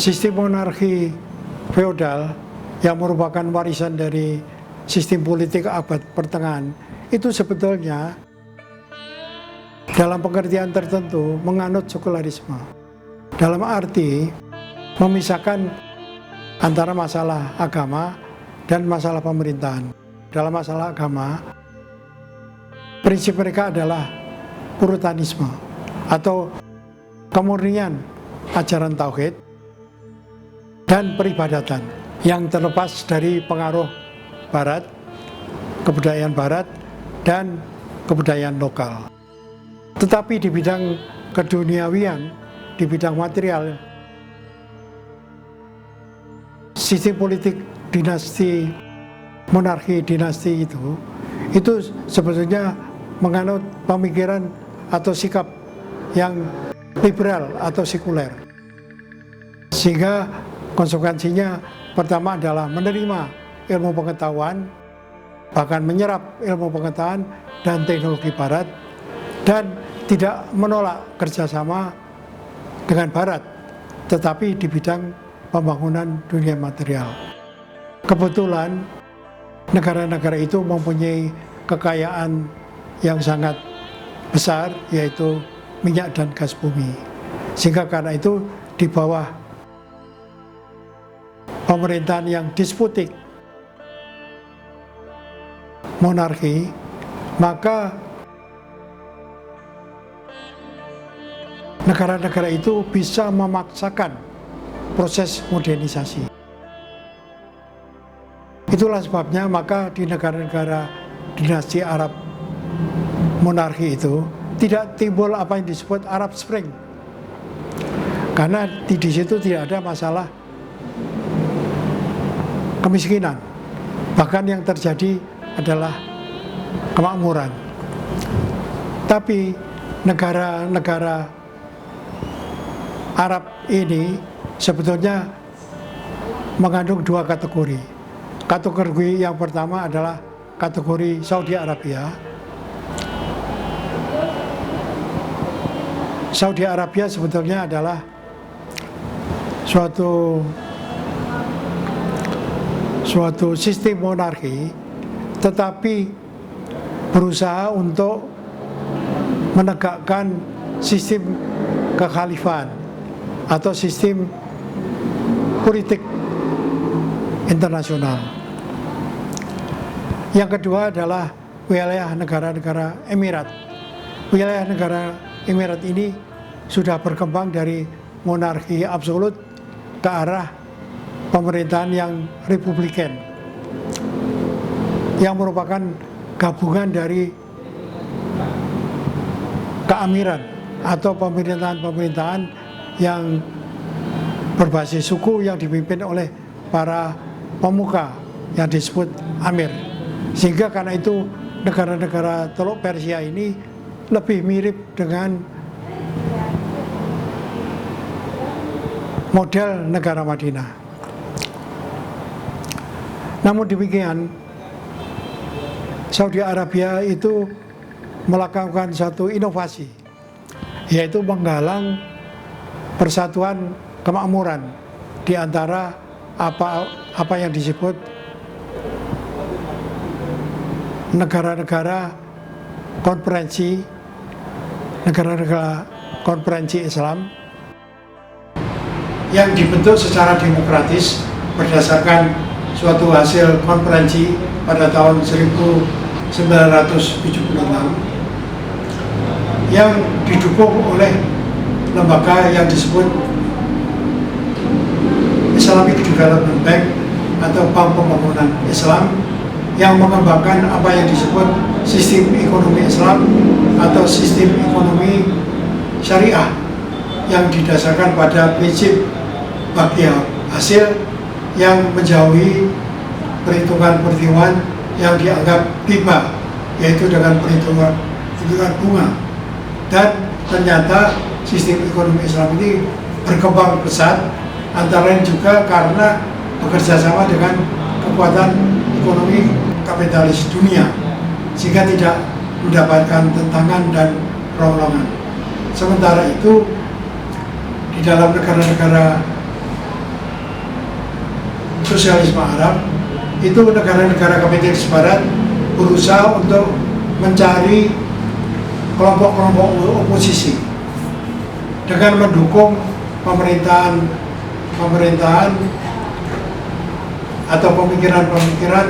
sistem monarki feodal yang merupakan warisan dari sistem politik abad pertengahan itu sebetulnya dalam pengertian tertentu menganut sekularisme. Dalam arti memisahkan antara masalah agama dan masalah pemerintahan. Dalam masalah agama, prinsip mereka adalah puritanisme atau kemurnian ajaran tauhid dan peribadatan yang terlepas dari pengaruh barat, kebudayaan barat dan kebudayaan lokal. Tetapi di bidang keduniawian, di bidang material, sistem politik dinasti, monarki dinasti itu sebetulnya menganut pemikiran atau sikap yang liberal atau sekuler. Sehingga konsekuensinya pertama adalah menerima ilmu pengetahuan, bahkan menyerap ilmu pengetahuan dan teknologi barat, dan tidak menolak kerjasama dengan barat, tetapi di bidang pembangunan dunia material. Kebetulan negara-negara itu mempunyai kekayaan yang sangat besar, yaitu minyak dan gas bumi. Sehingga karena itu di bawah pemerintahan yang despotik, monarki, maka negara-negara itu bisa memaksakan proses modernisasi. Itulah sebabnya maka di negara-negara dinasti Arab monarki itu tidak timbul apa yang disebut Arab Spring. Karena di situ tidak ada masalah kemiskinan. Bahkan yang terjadi adalah kemakmuran. Tapi negara-negara Arab ini sebetulnya mengandung dua kategori. Kategori yang pertama adalah kategori Saudi Arabia. Saudi Arabia sebetulnya adalah suatu sistem monarki, tetapi berusaha untuk menegakkan sistem kekhalifahan atau sistem politik internasional. Yang kedua adalah wilayah negara-negara Emirat. Wilayah negara Emirat ini sudah berkembang dari monarki absolut ke arah pemerintahan yang republikan, yang merupakan gabungan dari keamiran atau pemerintahan-pemerintahan yang berbasis suku yang dipimpin oleh para pemuka yang disebut amir. Sehingga karena itu negara-negara Teluk Persia ini lebih mirip dengan model negara Madinah. Namun demikian, Saudi Arabia itu melakukan satu inovasi, yaitu menggalang persatuan kemakmuran di antara apa yang disebut negara-negara konferensi Islam yang dibentuk secara demokratis berdasarkan suatu hasil konferensi pada tahun 1976 yang didukung oleh lembaga yang disebut Islamic Development Bank atau Bank Pembangunan Islam, yang mengembangkan apa yang disebut sistem ekonomi Islam atau sistem ekonomi syariah yang didasarkan pada prinsip bagi hasil yang menjauhi perhitungan yang dianggap riba, yaitu dengan perhitungan bunga. Dan ternyata sistem ekonomi Islam ini berkembang pesat, antara lain juga karena bekerja sama dengan kekuatan ekonomi kapitalis dunia, sehingga tidak mendapatkan tentangan dan perolongan. Sementara itu di dalam negara-negara sosialisme Arab, itu negara-negara kapitalis Barat berusaha untuk mencari kelompok-kelompok oposisi dengan mendukung pemerintahan atau pemikiran-pemikiran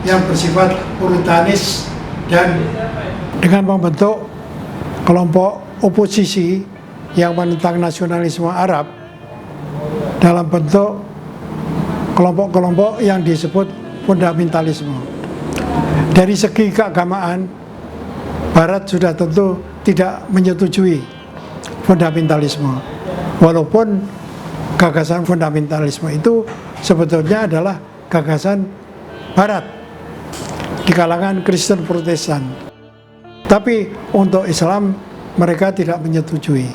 yang bersifat puritanis, dan dengan membentuk kelompok oposisi yang menentang nasionalisme Arab dalam bentuk kelompok-kelompok yang disebut fundamentalisme. Dari segi keagamaan, Barat sudah tentu tidak menyetujui fundamentalisme, walaupun gagasan fundamentalisme itu sebetulnya adalah gagasan Barat di kalangan Kristen Protestan. Tapi untuk Islam mereka tidak menyetujui.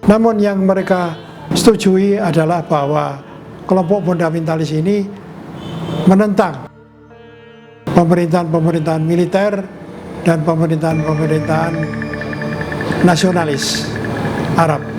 Namun yang mereka setujui adalah bahwa kelompok fundamentalis ini menentang pemerintahan militer dan pemerintahan nasionalis Arab.